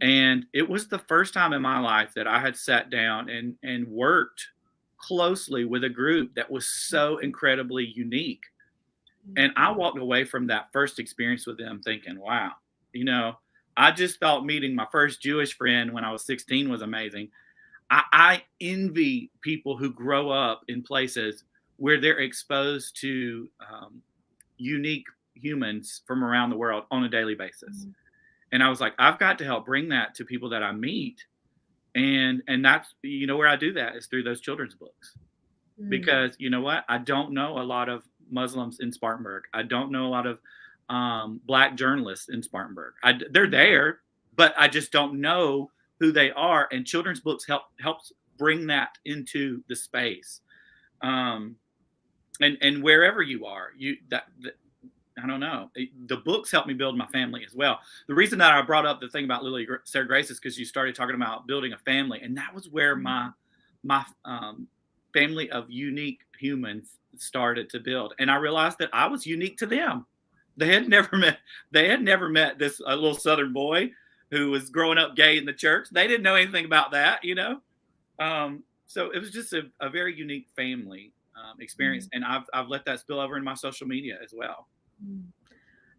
And it was the first time in my life that I had sat down and worked closely with a group that was so incredibly unique. And I walked away from that first experience with them thinking, wow, I just thought meeting my first Jewish friend when I was 16 was amazing. I envy people who grow up in places where they're exposed to unique humans from around the world on a daily basis. And I was like, I've got to help bring that to people that I meet. And that's, where I do that is through those children's books. Because you know what? I don't know a lot of Muslims in Spartanburg. I don't know a lot of Black journalists in Spartanburg. They're there, but I just don't know who they are, and children's books helps bring that into the space, and wherever you are, I don't know. The books helped me build my family as well. The reason that I brought up the thing about Lily Sarah Grace is because you started talking about building a family, and that was where my family of unique humans started to build, and I realized that I was unique to them. They had never met this little Southern boy who was growing up gay in the church. They didn't know anything about that, So it was just a very unique family experience, and I've let that spill over in my social media as well.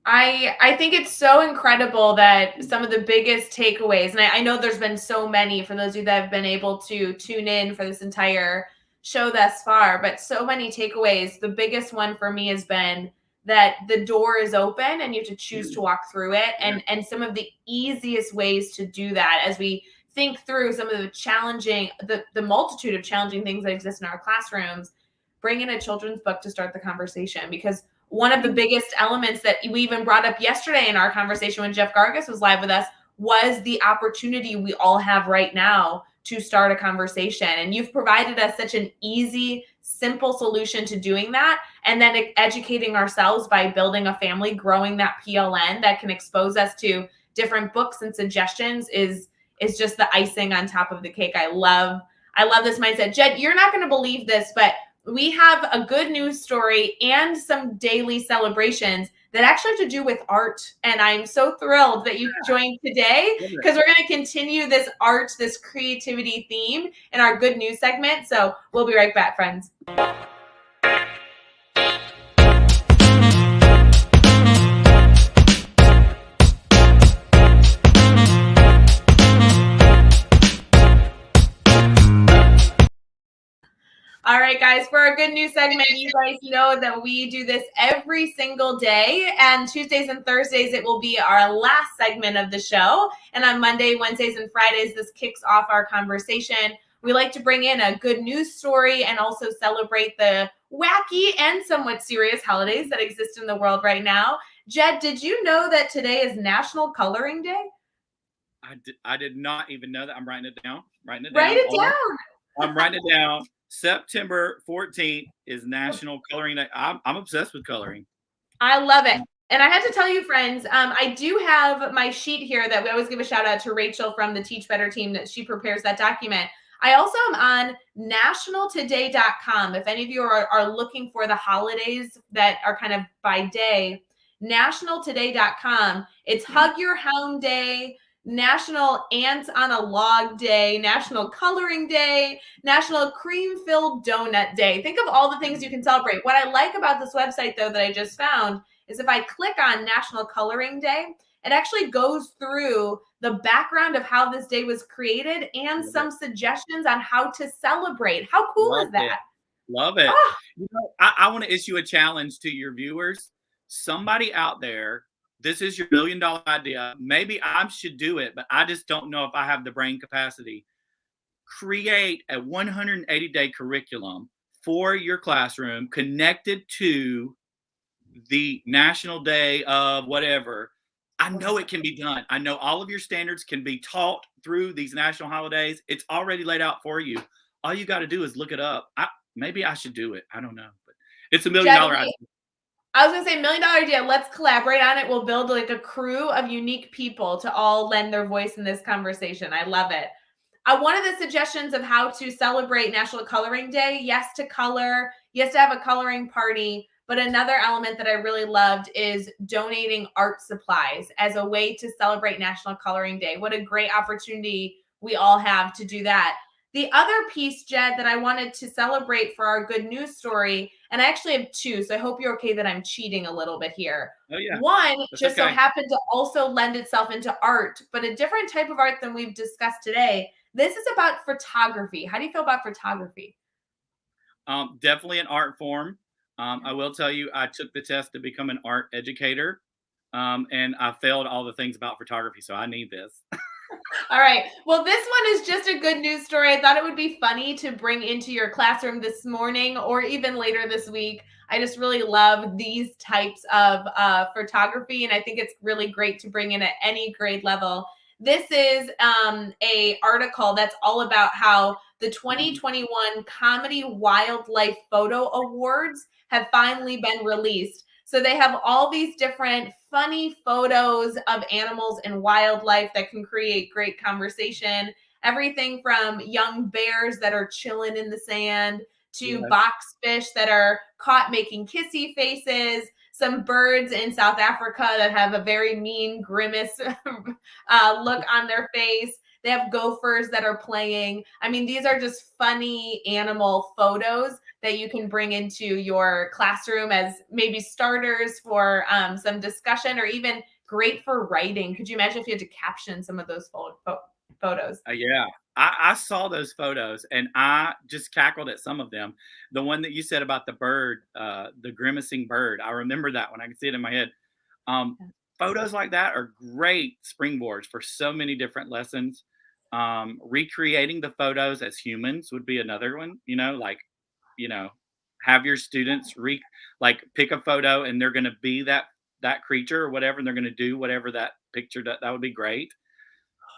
I think it's so incredible that some of the biggest takeaways, and I know there's been so many for those of you that have been able to tune in for this entire show thus far, but so many takeaways. The biggest one for me has been that the door is open and you have to choose to walk through it. And some of the easiest ways to do that as we think through some of the challenging, the multitude of challenging things that exist in our classrooms, bring in a children's book to start the conversation. Because one of the biggest elements that we even brought up yesterday in our conversation when Jeff Gargas was live with us was the opportunity we all have right now to start a conversation. And you've provided us such an easy, simple solution to doing that. And then educating ourselves by building a family, growing that PLN that can expose us to different books and suggestions is just the icing on top of the cake. I love this mindset. Jed, you're not going to believe this, but we have a good news story and some daily celebrations that actually have to do with art. And I'm so thrilled that you joined today because we're going to continue this art, this creativity theme in our good news segment. So we'll be right back, friends. All right, guys, for our good news segment, you guys know that we do this every single day, and Tuesdays and Thursdays, it will be our last segment of the show. And on Monday, Wednesdays, and Fridays, this kicks off our conversation. We like to bring in a good news story and also celebrate the wacky and somewhat serious holidays that exist in the world right now. Jed, did you know that today is National Coloring Day? I did not even know that. I'm writing it down. Write it down. I'm writing it down. September 14th is National Coloring Day. I'm obsessed with coloring. I love it. And I have to tell you, friends, I do have my sheet here that we always give a shout out to Rachel from the Teach Better team that she prepares that document. I also am on nationaltoday.com. If any of you are looking for the holidays that are kind of by day, nationaltoday.com. It's Hug Your Hound Day, National Ants on a Log Day, National Coloring Day, National Cream-Filled Donut Day. Think of all the things you can celebrate. What I like about this website, though, that I just found is if I click on National Coloring Day, it actually goes through the background of how this day was created and some suggestions on how to celebrate. How cool is that? Love it. Oh. I want to issue a challenge to your viewers. Somebody out there, this is your $1 million idea. Maybe I should do it, but I just don't know if I have the brain capacity. Create a 180-day curriculum for your classroom connected to the National Day of whatever. I know it can be done. I know all of your standards can be taught through these national holidays. It's already laid out for you. All you got to do is look it up. Maybe I should do it. I don't know, but it's a million Jed, dollar idea. I was gonna say $1 million idea. Let's collaborate on it. We'll build like a crew of unique people to all lend their voice in this conversation. I love it. One of the suggestions of how to celebrate National Coloring Day, yes to color, yes to have a coloring party, but another element that I really loved is donating art supplies as a way to celebrate National Coloring Day. What a great opportunity we all have to do that. The other piece, Jed, that I wanted to celebrate for our good news story, and I actually have two, so I hope you're okay that I'm cheating a little bit here. Oh yeah, One that's just so okay. happened to also lend itself into art, but a different type of art than we've discussed today. This is about photography. How do you feel about photography? Definitely an art form. I will tell you, I took the test to become an art educator, and I failed all the things about photography, so I need this. All right. Well, this one is just a good news story. I thought it would be funny to bring into your classroom this morning or even later this week. I just really love these types of photography, and I think it's really great to bring in at any grade level. This is a article that's all about how the 2021 Comedy Wildlife Photo Awards have finally been released. So they have all these different funny photos of animals and wildlife that can create great conversation. Everything from young bears that are chilling in the sand to Yes. box fish that are caught making kissy faces, some birds in South Africa that have a very mean grimace look on their face. They have gophers that are playing. I mean, these are just funny animal photos that you can bring into your classroom as maybe starters for some discussion or even great for writing. Could you imagine if you had to caption some of those photos? Yeah, I saw those photos and I just cackled at some of them. The one that you said about the bird, the grimacing bird, I remember that one. I can see it in my head. Um, Photos like that are great springboards for so many different lessons. Recreating the photos as humans would be another one. You know, have your students like pick a photo and they're going to be that creature or whatever, and they're going to do whatever that picture does. That would be great.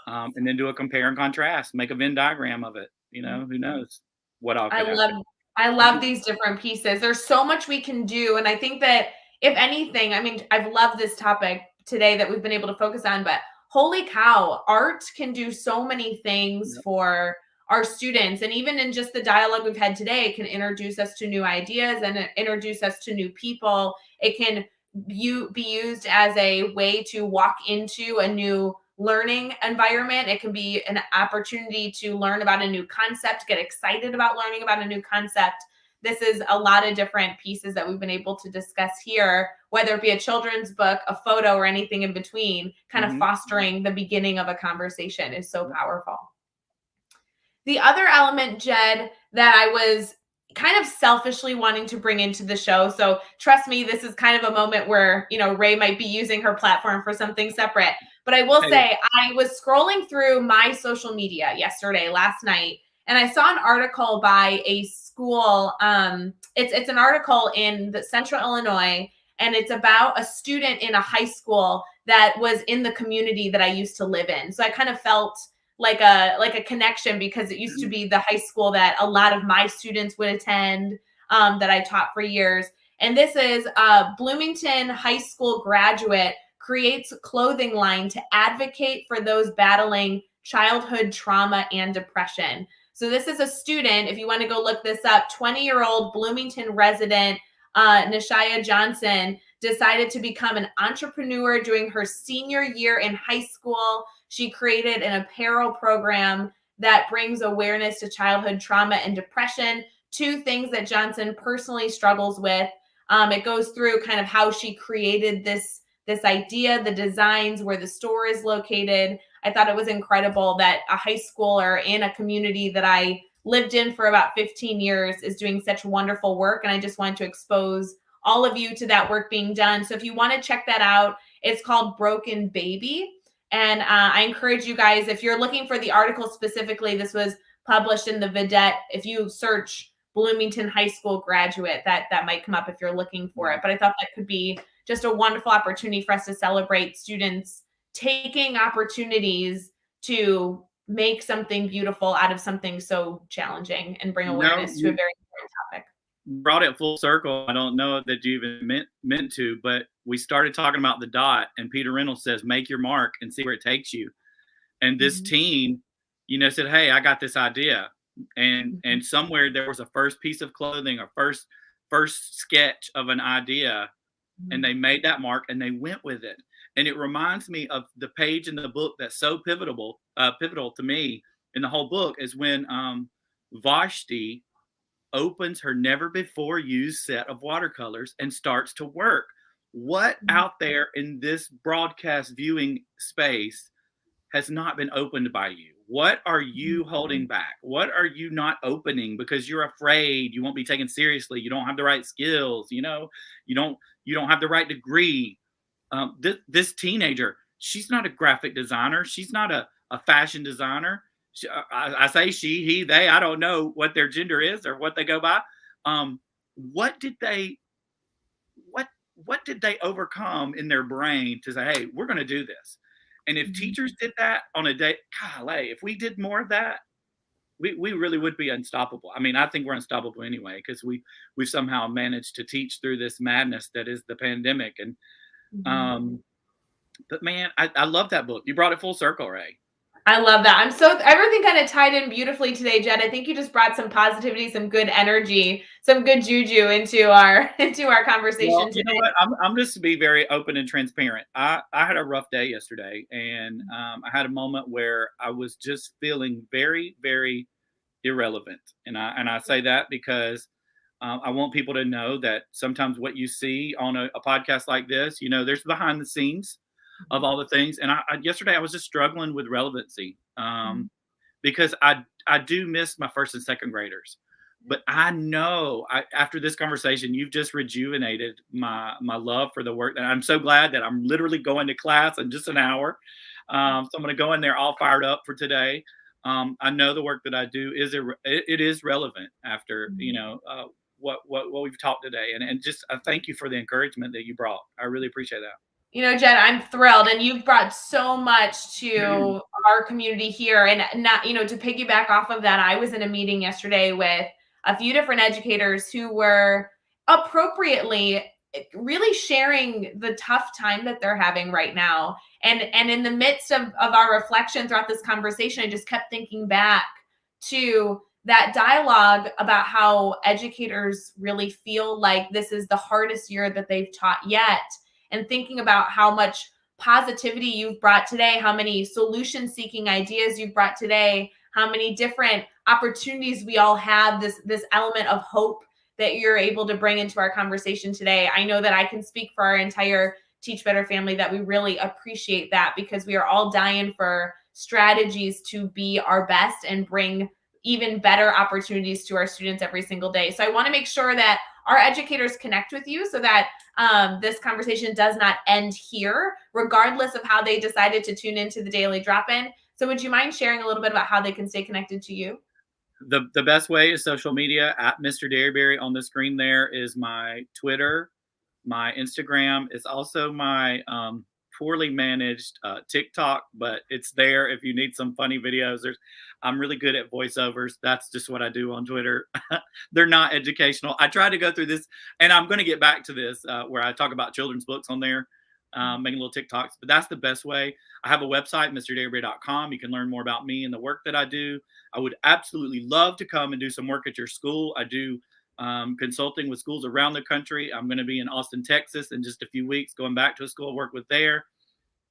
And then do a compare and contrast, make a Venn diagram of it. Who knows what all I could love happen. I love these different pieces. There's so much we can do. And I think that if anything, I mean, I've loved this topic today that we've been able to focus on, but holy cow, art can do so many things Yep. for our students. And even in just the dialogue we've had today, it can introduce us to new ideas and introduce us to new people. It can be used as a way to walk into a new learning environment. It can be an opportunity to learn about a new concept, get excited about learning about a new concept. This is a lot of different pieces that we've been able to discuss here, whether it be a children's book, a photo, or anything in between, kind of Hmm. fostering the beginning of a conversation is so Yep. powerful. The other element, Jed, that I was kind of selfishly wanting to bring into the show. So trust me, this is kind of a moment where, Rae might be using her platform for something separate. But I will Hey, say, I was scrolling through my social media last night, and I saw an article by a school. It's an article in the Central Illinois, and it's about a student in a high school that was in the community that I used to live in. So I kind of felt like a connection because it used to mhm, be the high school that a lot of my students would attend, that I taught for years. And this is a Bloomington High School graduate creates a clothing line to advocate for those battling childhood trauma and depression. So this is a student, if you want to go look this up, 20-year-old Bloomington resident Nishaya Johnson decided to become an entrepreneur during her senior year in high school. She created an apparel program that brings awareness to childhood trauma and depression, two things that Johnson personally struggles with. It goes through kind of how she created this idea, the designs, where the store is located. I thought it was incredible that a high schooler in a community that I lived in for about 15 years is doing such wonderful work. And I just wanted to expose all of you to that work being done. So if you want to check that out, it's called Broken Baby. And I encourage you guys, if you're looking for the article specifically, this was published in the Vidette. If you search Bloomington High School graduate, that might come up if you're looking for it. But I thought that could be just a wonderful opportunity for us to celebrate students taking opportunities to make something beautiful out of something so challenging and bring No, awareness to a you very important topic. brought it full circle. I don't know that you even meant to, but we started talking about the dot, and Peter Reynolds says, "Make your mark and see where it takes you." And this Mhm. teen, said, "Hey, I got this idea," and Mhm. somewhere there was a first piece of clothing, a first sketch of an idea, and Mhm. they made that mark and they went with it. And it reminds me of the page in the book that's so pivotal to me in the whole book is when Vashti opens her never before used set of watercolors and starts to work. What Mhm. out there in this broadcast viewing space has not been opened by you? What are you holding back? What are you not opening because you're afraid you won't be taken seriously? You don't have the right skills, you don't have the right degree. This teenager, she's not a graphic designer. She's not a fashion designer. I say she, he, they. I don't know what their gender is or what they go by. Um, what did they what what did they overcome in their brain to say, hey, we're going to do this? And if Mhm. teachers did that on a day, golly, if we did more of that, we really would be unstoppable. I mean, I think we're unstoppable anyway because we've somehow managed to teach through this madness that is the pandemic. And Mhm. um, but man, I love that book. You brought it full circle, Ray. I love that. Everything kind of tied in beautifully today, Jed. I think you just brought some positivity, some good energy, some good juju into our into our Well, conversation you know today. what? I'm just to be very open and transparent. I had a rough day yesterday, and I had a moment where I was just feeling very, very irrelevant, and I say that because I want people to know that sometimes what you see on a podcast like this, there's behind the scenes of all the things. And yesterday I was just struggling with relevancy. Because I do miss my first and second graders. But I know after this conversation, you've just rejuvenated my love for the work. And I'm so glad that I'm literally going to class in just an hour. So I'm going to go in there all fired up for today. I know the work that I do it is relevant after what we've talked today, and just thank you for the encouragement that you brought. I really appreciate that. Jen, I'm thrilled, and you've brought so much to our community here. And not, to piggyback off of that, I was in a meeting yesterday with a few different educators who were appropriately really sharing the tough time that they're having right now. And in the midst of our reflection throughout this conversation, I just kept thinking back to that dialogue about how educators really feel like this is the hardest year that they've taught yet, and thinking about how much positivity you've brought today, how many solution seeking ideas you've brought today, how many different opportunities we all have, this element of hope that you're able to bring into our conversation today. I know that I can speak for our entire Teach Better family that we really appreciate that, because we are all dying for strategies to be our best and bring even better opportunities to our students every single day. So I want to make sure that our educators connect with you so that this conversation does not end here, regardless of how they decided to tune into the daily drop-in. So would you mind sharing a little bit about how they can stay connected to you? The best way is social media at Mr. Dairyberry. On the screen there is my Twitter, my Instagram. It's also my poorly managed TikTok, but it's there if you need some funny videos. I'm really good at voiceovers. That's just what I do on Twitter. They're not educational. I try to go through this, and I'm going to get back to this where I talk about children's books on there, making little TikToks. But that's the best way. I have a website, mrdairyberry.com. You can learn more about me and the work that I do. I would absolutely love to come and do some work at your school. I do consulting with schools around the country. I'm going to be in Austin, Texas in just a few weeks, going back to a school I work with there.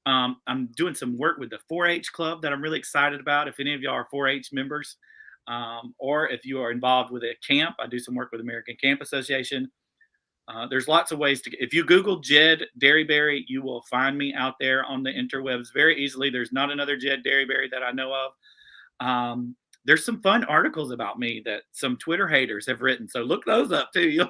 I'm doing some work with the 4-H club that I'm really excited about. If any of y'all are 4-H members, or if you are involved with a camp, I do some work with American Camp Association. There's lots of ways if you Google Jed Dairyberry, you will find me out there on the interwebs very easily. There's not another Jed Dairyberry that I know of. There's some fun articles about me that some Twitter haters have written. So look those up too.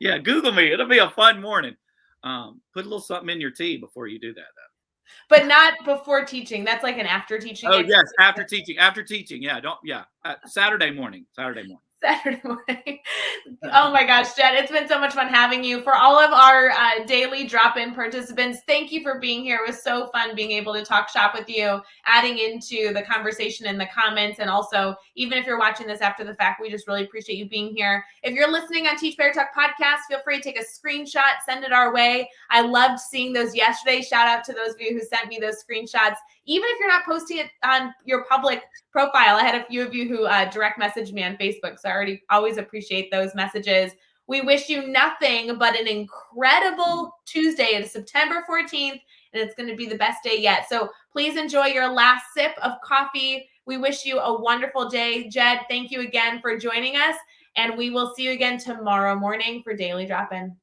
Yeah, Google me. It'll be a fun morning. Put a little something in your tea before you do that, though. But not before teaching. That's like an after teaching Oh yes, activity. after teaching. After teaching, yeah. Don't yeah. Saturday morning. Saturday morning. Saturday morning. Oh my gosh, Jed, it's been so much fun having you. For all of our daily drop-in participants, thank you for being here. It was so fun being able to talk shop with you, adding into the conversation in the comments, and also, even if you're watching this after the fact, we just really appreciate you being here. If you're listening on Teach Better Talk podcast, feel free to take a screenshot, send it our way. I loved seeing those yesterday. Shout out to those of you who sent me those screenshots. Even if you're not posting it on your public profile, I had a few of you who direct messaged me on Facebook, so I always appreciate those messages. We wish you nothing but an incredible Tuesday. It is September 14th, and it's going to be the best day yet. So please enjoy your last sip of coffee. We wish you a wonderful day. Jed, thank you again for joining us, and we will see you again tomorrow morning for Daily Drop-In.